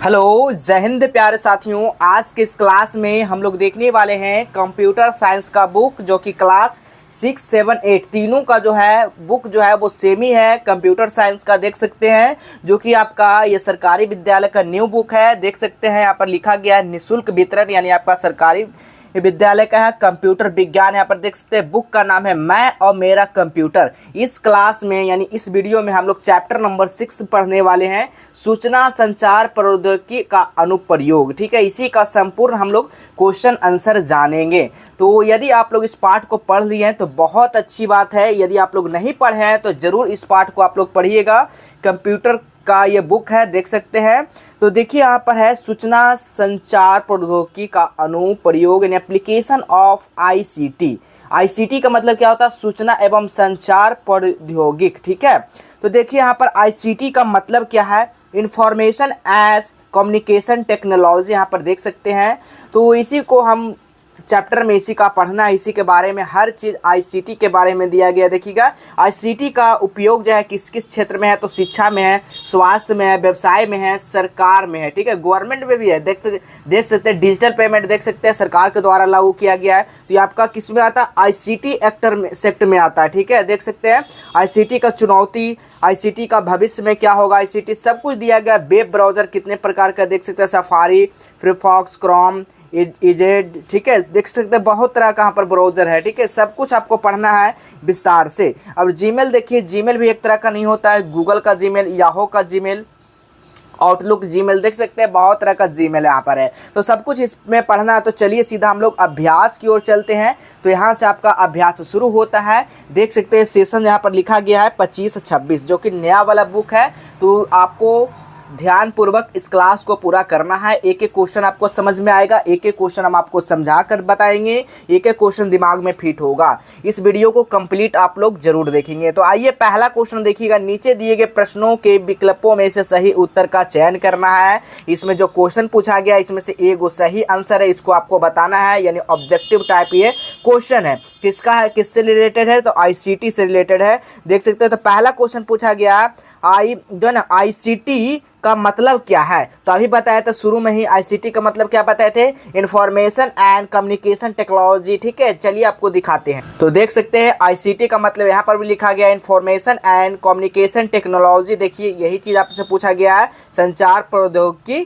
Hello जय हिंद प्यारे साथियों। आज के इस क्लास में हम लोग देखने वाले हैं कंप्यूटर साइंस का बुक, जो कि क्लास 6, 7, 8 तीनों का जो है बुक जो है वो सेम ही है। कंप्यूटर साइंस का देख सकते हैं, जो कि आपका ये सरकारी विद्यालय का न्यू बुक है। देख सकते हैं यहाँ पर लिखा गया है निःशुल्क वितरण, यानी आपका सरकारी विद्यालय का है। कंप्यूटर विज्ञान यहाँ पर देख सकते हैं। बुक का नाम है मैं और मेरा कंप्यूटर। इस क्लास में यानी इस वीडियो में हम लोग चैप्टर नंबर 6 पढ़ने वाले हैं, सूचना संचार प्रौद्योगिकी का अनुप्रयोग। ठीक है, इसी का संपूर्ण हम लोग क्वेश्चन आंसर जानेंगे। तो यदि आप लोग इस पार्ट को पढ़ लिए हैं तो बहुत अच्छी बात है। यदि आप लोग नहीं पढ़े हैं तो ज़रूर इस पार्ट को आप लोग पढ़िएगा। कंप्यूटर का ये बुक है, देख सकते हैं। तो देखिए यहाँ पर है सूचना संचार प्रौद्योगिकी का अनुप्रयोग इन एप्लीकेशन ऑफ आईसीटी। आईसीटी का मतलब क्या होता है? सूचना एवं संचार प्रौद्योगिक। ठीक है, तो देखिए यहाँ पर आईसीटी का मतलब क्या है? इंफॉर्मेशन एज कम्युनिकेशन टेक्नोलॉजी, यहाँ पर देख सकते हैं। तो इसी को हम चैप्टर में इसी का पढ़ना है, इसी के बारे में हर चीज़ आईसीटी के बारे में दिया गया। देखिएगा आईसीटी का उपयोग जो है किस किस क्षेत्र में है, तो शिक्षा में है, स्वास्थ्य में है, व्यवसाय में है, सरकार में है। ठीक है, गवर्नमेंट में भी है। देख सकते हैं डिजिटल पेमेंट, देख सकते हैं सरकार के द्वारा लागू किया गया है। तो ये आपका किस में आता है? आईसीटी सेक्टर में आता है। ठीक है, देख सकते हैं आईसीटी का चुनौती, आईसीटी का भविष्य में क्या होगा, आईसीटी सब कुछ दिया गया। वेब ब्राउज़र कितने प्रकार का देख सकते हैं, सफारी, फायरफॉक्स, क्रोम, इजेड। ठीक है, देख सकते हैं बहुत तरह का यहाँ पर ब्राउज़र है। ठीक है, सब कुछ आपको पढ़ना है विस्तार से। अब जीमेल देखिए, जीमेल भी एक तरह का नहीं होता है। गूगल का जीमेल, याहू का जीमेल, आउटलुक जीमेल, देख सकते हैं बहुत तरह का जीमेल यहाँ पर है। तो सब कुछ इसमें पढ़ना है। तो चलिए सीधा हम लोग अभ्यास की ओर चलते हैं। तो यहाँ से आपका अभ्यास शुरू होता है। देख सकते हैं सेशन यहाँ पर लिखा गया है 25-26, जो कि नया वाला बुक है। तो आपको ध्यानपूर्वक इस क्लास को पूरा करना है। एक एक क्वेश्चन आपको समझ में आएगा, एक एक क्वेश्चन हम आपको समझा कर बताएंगे, एक एक क्वेश्चन दिमाग में फिट होगा। इस वीडियो को कंप्लीट आप लोग जरूर देखेंगे। तो आइए पहला क्वेश्चन देखिएगा। नीचे दिए गए प्रश्नों के विकल्पों में से सही उत्तर का चयन करना है। इसमें जो क्वेश्चन पूछा गया इसमें से एक सही आंसर है, इसको आपको बताना है। यानी ऑब्जेक्टिव टाइप ये क्वेश्चन है। किसका है, किससे रिलेटेड है? तो आईसीटी से रिलेटेड है। देख सकते हैं तो पहला क्वेश्चन पूछा गया आईसीटी का मतलब क्या है? तो अभी बताया था शुरू में ही, आईसीटी का मतलब क्या बताए थे? Information and communication technology. ठीक है, चलिए आपको दिखाते हैं। तो देख सकते हैं आईसीटी का मतलब यहाँ पर भी लिखा गया है इंफॉर्मेशन एंड कम्युनिकेशन टेक्नोलॉजी। देखिए यही चीज़ आपसे पूछा गया है। संचार प्रौद्योगिकी,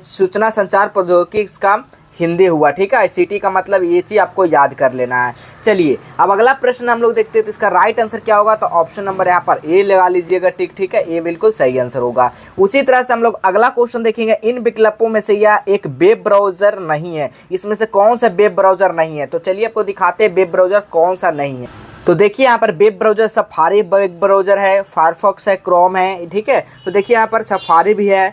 सूचना संचार प्रौद्योगिकी इसका हिंदी हुआ। ठीक है, आईसीटी का मतलब ये चीज़ आपको याद कर लेना है। चलिए अब अगला प्रश्न हम लोग देखते हैं। तो इसका राइट आंसर क्या होगा? तो ऑप्शन नंबर यहाँ पर ए लगा लीजिएगा। ठीक है, ये बिल्कुल सही आंसर होगा। उसी तरह से हम लोग अगला क्वेश्चन देखेंगे। इन विकल्पों में से यह एक वेब ब्राउज़र नहीं है। इसमें से कौन सा वेब ब्राउज़र नहीं है? तो चलिए आपको दिखाते हैं वेब ब्राउज़र कौन सा नहीं है। तो देखिए यहाँ पर web browser safari web browser है, फायरफॉक्स है, क्रोम है। ठीक है, तो देखिए यहाँ पर सफारी भी है,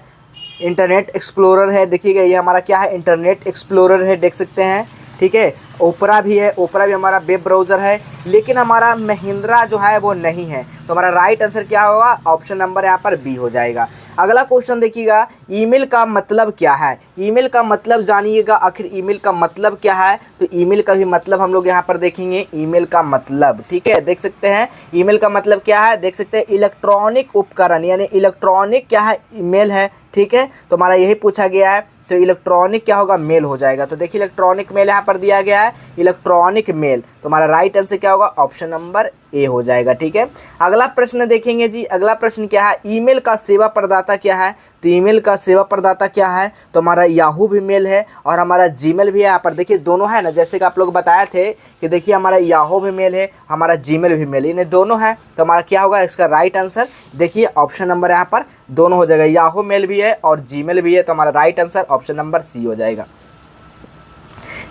इंटरनेट एक्सप्लोरर है। देखिएगा ये हमारा क्या है? इंटरनेट एक्सप्लोरर है, देख सकते हैं। ठीक है, ओपरा भी है, ओपरा भी हमारा वेब ब्राउज़र है। लेकिन हमारा महिंद्रा जो है वो नहीं है। तो हमारा राइट आंसर क्या होगा? ऑप्शन नंबर यहाँ पर बी हो जाएगा। अगला क्वेश्चन देखिएगा, ईमेल का मतलब क्या है? ईमेल का मतलब जानिएगा। आखिर ईमेल का मतलब क्या है? तो ईमेल का भी मतलब हम लोग यहाँ पर देखेंगे। ईमेल का मतलब, ठीक है, देख सकते हैं ईमेल का मतलब क्या है? देख सकते हैं इलेक्ट्रॉनिक उपकरण, यानी इलेक्ट्रॉनिक क्या है? ईमेल है। ठीक है, तो हमारा यही पूछा गया है। तो इलेक्ट्रॉनिक क्या होगा? मेल हो जाएगा। तो देखिए इलेक्ट्रॉनिक मेल यहाँ पर दिया गया है, इलेक्ट्रॉनिक मेल। तो हमारा राइट आंसर क्या होगा? ऑप्शन नंबर ए हो जाएगा। ठीक है, अगला प्रश्न देखेंगे जी। अगला प्रश्न क्या है? ईमेल का सेवा प्रदाता क्या है? तो ईमेल का सेवा प्रदाता क्या है? तो हमारा याहू भी मेल है और हमारा जीमेल भी है। यहाँ पर देखिए दोनों है ना, जैसे कि आप लोग बताए थे कि देखिए हमारा याहू भी मेल है, हमारा जीमेल भी मेल, इन्हें दोनों है। तो हमारा क्या होगा इसका राइट आंसर? देखिए ऑप्शन नंबर यहाँ पर दोनों हो जाएगा, याहू मेल भी है और जीमेल भी है। तो हमारा right answer option number C हो जाएगा।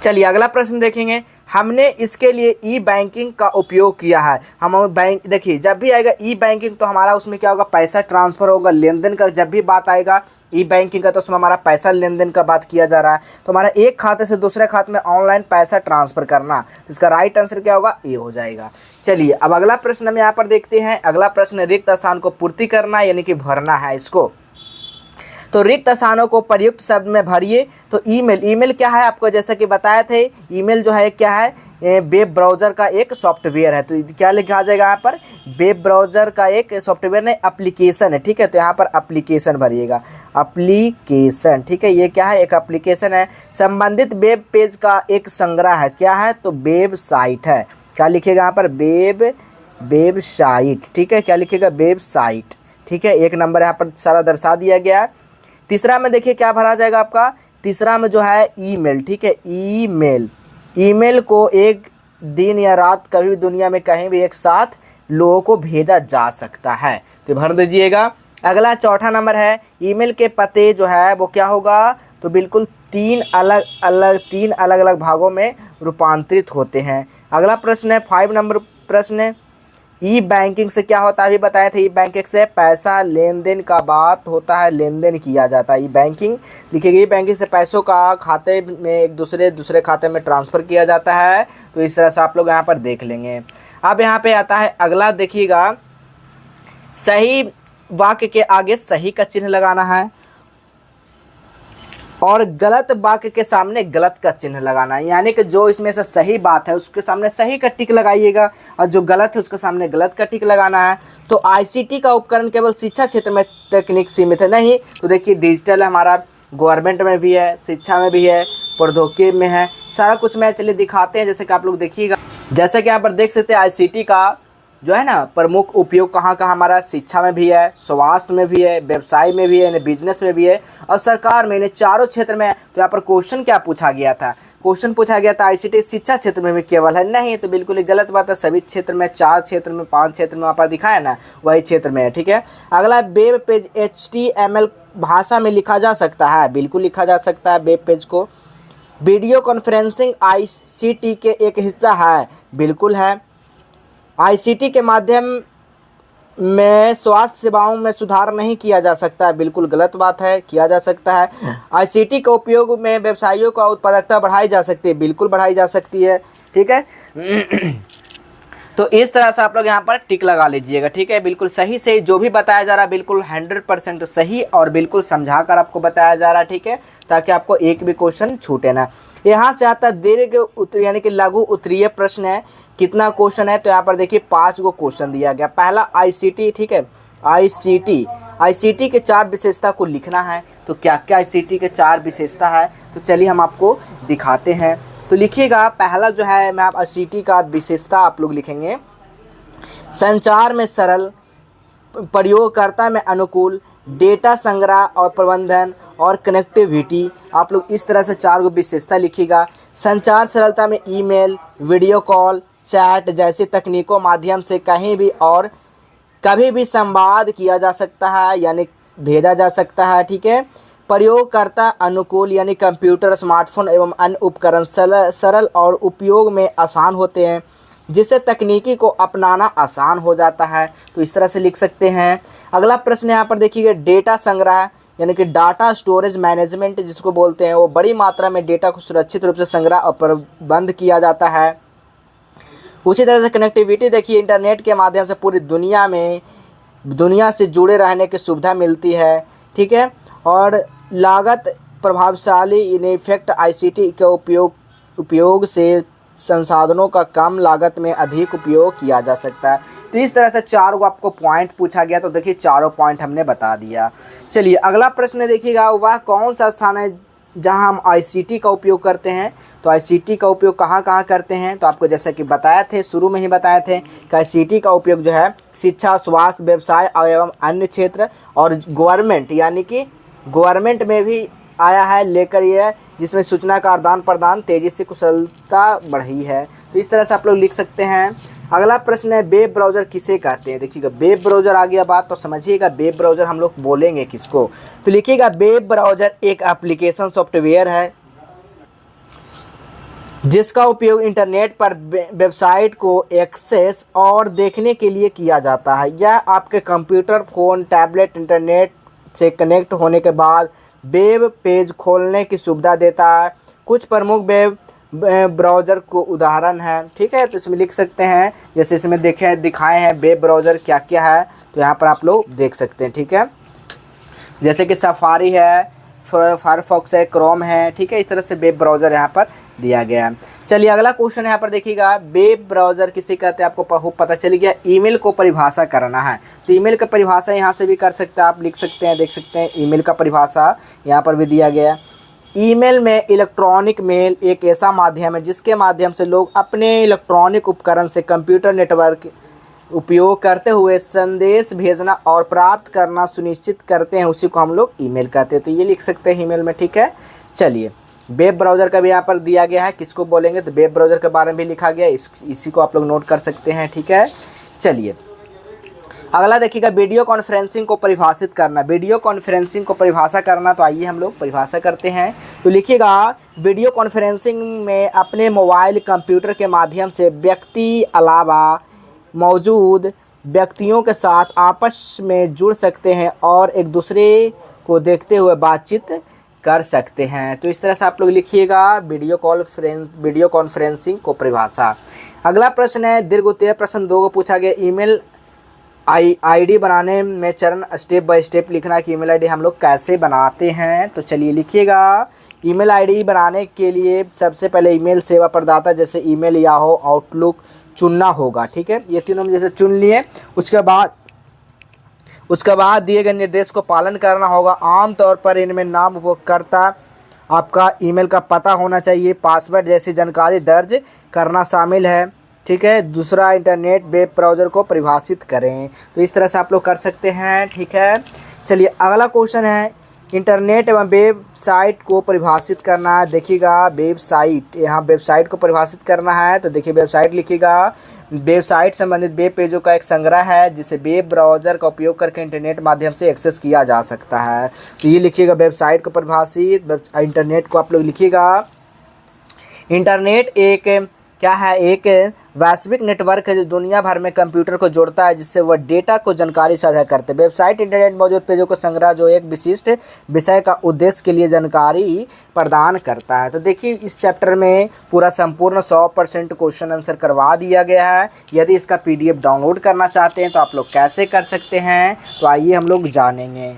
चलिए अगला प्रश्न देखेंगे। हमने इसके लिए ई बैंकिंग का उपयोग किया है। हम बैंक, देखिए जब भी आएगा ई बैंकिंग तो हमारा उसमें क्या होगा? पैसा ट्रांसफ़र होगा, लेन देन का जब भी बात आएगा ई बैंकिंग का तो उसमें हमारा पैसा लेन देन का बात किया जा रहा है। तो हमारा एक खाते से दूसरे खाते में ऑनलाइन पैसा ट्रांसफ़र करना, तो इसका राइट आंसर क्या होगा? ए हो जाएगा। चलिए अब अगला प्रश्न हम यहाँ पर देखते हैं। अगला प्रश्न रिक्त स्थान को पूर्ति करना यानी कि भरना है इसको। तो रिक्त स्थानों को प्रयुक्त शब्द में भरिए। तो ईमेल क्या है, आपको जैसा कि बताए थे, ईमेल जो है क्या है, वेब ब्राउज़र का एक सॉफ्टवेयर है। तो क्या लिखा जाएगा यहाँ पर, वेब ब्राउज़र का एक सॉफ्टवेयर नहीं, एप्लीकेशन है, ठीक है। तो यहाँ पर एप्लीकेशन भरिएगा, एप्लीकेशन, ठीक है। ये क्या है, एक एप्लीकेशन है। संबंधित वेब पेज का एक संग्रह है, क्या है, तो वेबसाइट है। क्या लिखेगा यहाँ पर, वेबसाइट, ठीक है। क्या लिखेगा, वेबसाइट, ठीक है। एक नंबर यहाँ पर सारा दर्शा दिया गया है। तीसरा में देखिए क्या भरा जाएगा आपका, तीसरा में जो है ईमेल, ठीक है। ईमेल को एक दिन या रात कभी भी दुनिया में कहीं भी एक साथ लोगों को भेजा जा सकता है, तो भर दीजिएगा। अगला चौथा नंबर है, ईमेल के पते जो है वो क्या होगा, तो बिल्कुल तीन अलग अलग भागों में रूपांतरित होते हैं। अगला प्रश्न है 5 नंबर प्रश्न है, ई बैंकिंग से क्या होता है, अभी बताए थे। ई बैंकिंग से पैसा लेन देन का बात होता है, लेन देन किया जाता है। ई बैंकिंग लिखिएगा, ई बैंकिंग से पैसों का खाते में एक दूसरे खाते में ट्रांसफ़र किया जाता है। तो इस तरह से आप लोग यहाँ पर देख लेंगे। अब यहाँ पे आता है अगला, देखिएगा, सही वाक्य के आगे सही का चिन्ह लगाना है और गलत वाक्य के सामने गलत का चिन्ह लगाना है। यानी कि जो इसमें से सही बात है उसके सामने सही का टिक लगाइएगा और जो गलत है उसके सामने गलत का टिक लगाना है। तो आईसीटी का उपकरण केवल शिक्षा क्षेत्र में तकनीक सीमित है, नहीं। तो देखिए डिजिटल हमारा गवर्नमेंट में भी है, शिक्षा में भी है, प्रौद्योगिकी में है, सारा कुछ मैं चलिए दिखाते हैं। जैसे कि आप लोग देखिएगा, जैसे कि यहाँ पर देख सकते हैं आईसीटी का जो है ना प्रमुख उपयोग कहाँ हमारा शिक्षा में भी है, स्वास्थ्य में भी है, व्यवसाय में भी है, बिजनेस में भी है और सरकार में, चारों क्षेत्र में। तो यहाँ पर क्वेश्चन क्या पूछा गया था, क्वेश्चन पूछा गया था आईसीटी शिक्षा क्षेत्र में भी केवल है, नहीं। तो बिल्कुल ही गलत बात है, सभी क्षेत्र में, 4 क्षेत्र में, 5 क्षेत्र में वहाँ पर दिखाया ना, वही क्षेत्र में है, ठीक है। अगला, वेब पेज HTML भाषा में लिखा जा सकता है, बिल्कुल लिखा जा सकता है वेब पेज को। वीडियो कॉन्फ्रेंसिंग आईसीटी के एक हिस्सा है, बिल्कुल है। आईसीटी के माध्यम में स्वास्थ्य सेवाओं में सुधार नहीं किया जा सकता है, बिल्कुल गलत बात है, किया जा सकता है। आईसीटी के उपयोग में व्यवसायियों का उत्पादकता बढ़ाई जा सकती है, बिल्कुल बढ़ाई जा सकती है, ठीक है। तो इस तरह से आप लोग यहाँ पर टिक लगा लीजिएगा, ठीक है। बिल्कुल सही से जो भी बताया जा रहा है बिल्कुल 100% सही और बिल्कुल समझा कर आपको बताया जा रहा है, ठीक है, ताकि आपको एक भी क्वेश्चन छूटे ना। यहाँ से आता दीर्घ यानी कि लघु उत्तरीय प्रश्न है। कितना क्वेश्चन है, तो यहाँ पर देखिए 5 गो क्वेश्चन दिया गया। पहला आईसीटी, ठीक है, आईसीटी के 4 विशेषता को लिखना है। तो क्या क्या आईसीटी के 4 विशेषता है, तो चलिए हम आपको दिखाते हैं। तो लिखिएगा, पहला जो है मैं आप आईसीटी का विशेषता आप लोग लिखेंगे, संचार में सरल, प्रयोगकर्ता में अनुकूल, डेटा संग्रह और प्रबंधन और कनेक्टिविटी। आप लोग इस तरह से 4 गो विशेषता लिखिएगा। संचार सरलता में ईमेल, वीडियो कॉल, चैट जैसी तकनीकों माध्यम से कहीं भी और कभी भी संवाद किया जा सकता है, यानी भेजा जा सकता है, ठीक है। प्रयोगकर्ता अनुकूल, यानी कंप्यूटर, स्मार्टफोन एवं अन्य उपकरण सरल और उपयोग में आसान होते हैं, जिससे तकनीकी को अपनाना आसान हो जाता है। तो इस तरह से लिख सकते हैं। अगला प्रश्न यहाँ पर देखिएगा, डेटा संग्रह यानी कि डाटा स्टोरेज मैनेजमेंट जिसको बोलते हैं, वो बड़ी मात्रा में डेटा को सुरक्षित रूप से संग्रह और प्रबंध किया जाता है। उसी तरह से कनेक्टिविटी देखिए, इंटरनेट के माध्यम से पूरी दुनिया से जुड़े रहने की सुविधा मिलती है, ठीक है। और लागत प्रभावशाली इफेक्ट, आईसीटी के उपयोग से संसाधनों का कम लागत में अधिक उपयोग किया जा सकता है। तो इस तरह से 4 को आपको पॉइंट पूछा गया, तो देखिए चारों पॉइंट हमने बता दिया। चलिए अगला प्रश्न देखिएगा, वह कौन सा स्थान है जहां हम आईसीटी का उपयोग करते हैं। तो आईसीटी का उपयोग कहाँ कहाँ करते हैं, तो आपको जैसा कि बताया थे, शुरू में ही बताए थे कि आईसीटी का उपयोग जो है शिक्षा, स्वास्थ्य, व्यवसाय एवं अन्य क्षेत्र और गवर्नमेंट, यानी कि गवर्नमेंट में भी आया है लेकर ये, जिसमें सूचना का आदान प्रदान तेज़ी से कुशलता बढ़ी है। तो इस तरह से आप लोग लिख सकते हैं। अगला प्रश्न है, वेब ब्राउज़र किसे कहते हैं। देखिएगा, वेब ब्राउज़र आ गया बात, तो समझिएगा वेब ब्राउज़र हम लोग बोलेंगे किसको। तो लिखिएगा, वेब ब्राउज़र एक एप्लीकेशन सॉफ्टवेयर है जिसका उपयोग इंटरनेट पर वेबसाइट को एक्सेस और देखने के लिए किया जाता है। यह आपके कंप्यूटर, फ़ोन, टैबलेट इंटरनेट से कनेक्ट होने के बाद वेब पेज खोलने की सुविधा देता है। कुछ प्रमुख वेब ब्राउज़र को उदाहरण है, ठीक है। तो इसमें लिख सकते हैं, जैसे इसमें दिखाए हैं वेब ब्राउज़र क्या क्या है, तो यहाँ पर आप लोग देख सकते हैं, ठीक है। जैसे कि सफारी है, फायरफॉक्स है, क्रोम है, ठीक है। इस तरह से वेब ब्राउज़र यहाँ पर दिया गया है। चलिए अगला क्वेश्चन यहाँ पर देखिएगा, वेब ब्राउज़र किसे कहते हैं, आपको पता चल गया। ईमेल को परिभाषा करना है, तो ईमेल का परिभाषा यहाँ से भी कर सकते हैं, आप लिख सकते हैं, देख सकते हैं। ईमेल का परिभाषा यहाँ पर भी दिया गया है। ईमेल में इलेक्ट्रॉनिक मेल एक ऐसा माध्यम है जिसके माध्यम से लोग अपने इलेक्ट्रॉनिक उपकरण से कंप्यूटर नेटवर्क उपयोग करते हुए संदेश भेजना और प्राप्त करना सुनिश्चित करते हैं, उसी को हम लोग ईमेल कहते हैं। तो ये लिख सकते हैं ईमेल में, ठीक है। चलिए वेब ब्राउज़र का भी यहाँ पर दिया गया है, किसको बोलेंगे, तो वेब ब्राउज़र के बारे में भी लिखा गया है, इसी को आप लोग नोट कर सकते हैं, ठीक है। चलिए अगला देखिएगा, वीडियो कॉन्फ्रेंसिंग को परिभाषित करना। वीडियो कॉन्फ्रेंसिंग को परिभाषा करना, तो आइए हम लोग परिभाषा करते हैं। तो लिखिएगा, वीडियो कॉन्फ्रेंसिंग में अपने मोबाइल कंप्यूटर के माध्यम से व्यक्ति अलावा मौजूद व्यक्तियों के साथ आपस में जुड़ सकते हैं और एक दूसरे को देखते हुए बातचीत कर सकते हैं। तो इस तरह से आप लोग लिखिएगा वीडियो कॉन्फ्रेंसिंग को परिभाषा। अगला प्रश्न है दीर्घोत्तर प्रश्न 2 को पूछा गया, ईमेल आईडी बनाने में चरण स्टेप बाय स्टेप लिखना कि ईमेल आईडी हम लोग कैसे बनाते हैं। तो चलिए लिखिएगा, ईमेल आईडी बनाने के लिए सबसे पहले ईमेल सेवा प्रदाता जैसे ईमेल, याहू, आउटलुक चुनना होगा, ठीक है। ये तीनों में जैसे चुन लिए, उसके बाद दिए गए निर्देश को पालन करना होगा। आमतौर पर इनमें नाम उपयोगकर्ता, आपका ईमेल का पता होना चाहिए, पासवर्ड जैसी जानकारी दर्ज करना शामिल है, ठीक है। दूसरा, इंटरनेट वेब ब्राउज़र को परिभाषित करें। तो इस तरह से आप लोग कर सकते हैं, ठीक है। चलिए अगला क्वेश्चन है, इंटरनेट एवं वेबसाइट को परिभाषित करना है। देखिएगा वेबसाइट, यहाँ वेबसाइट को परिभाषित करना है, तो देखिए वेबसाइट लिखिएगा, वेबसाइट संबंधित वेब पेजों का एक संग्रह है जिसे वेब ब्राउज़र का उपयोग करके इंटरनेट माध्यम से एक्सेस किया जा सकता है। तो ये लिखिएगा वेबसाइट को परिभाषित। इंटरनेट को आप लोग लिखिएगा, इंटरनेट एक क्या है, एक वैश्विक नेटवर्क है जो दुनिया भर में कंप्यूटर को जोड़ता है जिससे वह डेटा को जानकारी साझा करते हैं। वेबसाइट इंटरनेट मौजूद पेजों का संग्रह जो एक विशिष्ट विषय का उद्देश्य के लिए जानकारी प्रदान करता है। तो देखिए इस चैप्टर में पूरा संपूर्ण 100% क्वेश्चन आंसर करवा दिया गया है। यदि इसका PDF डाउनलोड करना चाहते हैं तो आप लोग कैसे कर सकते हैं, तो आइए हम लोग जानेंगे।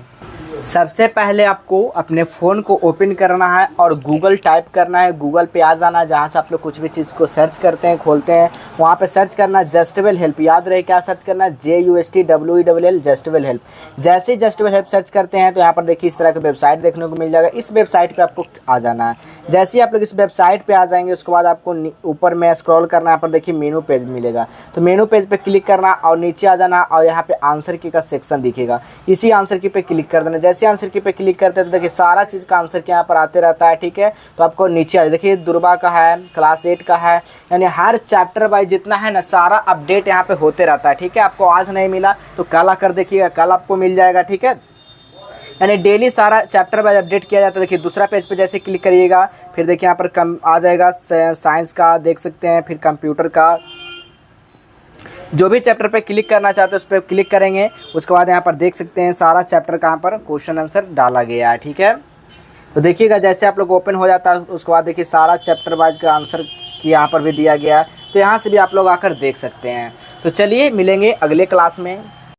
सबसे पहले आपको अपने फ़ोन को ओपन करना है और गूगल टाइप करना है। गूगल पे आ जाना है, जहाँ से आप लोग कुछ भी चीज़ को सर्च करते हैं, खोलते हैं, वहाँ पे सर्च करना जस्टवेल हेल्प। याद रहे क्या सर्च करना है, JUSTWELL जस्टवेल हेल्प। जैसे ही जस्टवेल हेल्प सर्च करते हैं तो यहाँ पर देखिए इस तरह की वेबसाइट देखने को मिल जाएगा। इस वेबसाइट पर आपको आ जाना है। जैसे ही आप लोग इस वेबसाइट पर आ जाएंगे उसके बाद आपको ऊपर में स्क्रॉल करना है, यहाँ पर देखिए मेनू पेज मिलेगा। तो मेनू पेज पर क्लिक करना और नीचे आ जाना और यहाँ पर आंसर की का सेक्शन दिखेगा, इसी आंसर की पे क्लिक कर देना। जैसे आंसर की पे क्लिक करते हैं तो देखिए सारा चीज़ का आंसर के यहाँ पर आते रहता है, ठीक है। तो आपको नीचे आ देखिए दुर्बा का है, क्लास 8 का है, यानी हर चैप्टर वाइज जितना है ना सारा अपडेट यहाँ पे होते रहता है, ठीक है। आपको आज नहीं मिला तो कल आकर देखिएगा, कल आपको मिल जाएगा, ठीक है। यानी डेली सारा चैप्टर वाइज अपडेट किया जाता है। देखिए दूसरा पेज पे जैसे क्लिक करिएगा फिर देखिए यहाँ पर आ जाएगा साइंस का, देख सकते हैं, फिर कंप्यूटर का। जो भी चैप्टर पे क्लिक करना चाहते हैं उस पर क्लिक करेंगे, उसके बाद यहाँ पर देख सकते हैं सारा चैप्टर का यहाँ पर क्वेश्चन आंसर डाला गया है, ठीक है। तो देखिएगा जैसे आप लोग ओपन हो जाता है उसके बाद देखिए सारा चैप्टर वाइज का आंसर की यहाँ पर भी दिया गया है। तो यहाँ से भी आप लोग आकर देख सकते हैं। तो चलिए मिलेंगे अगले क्लास में।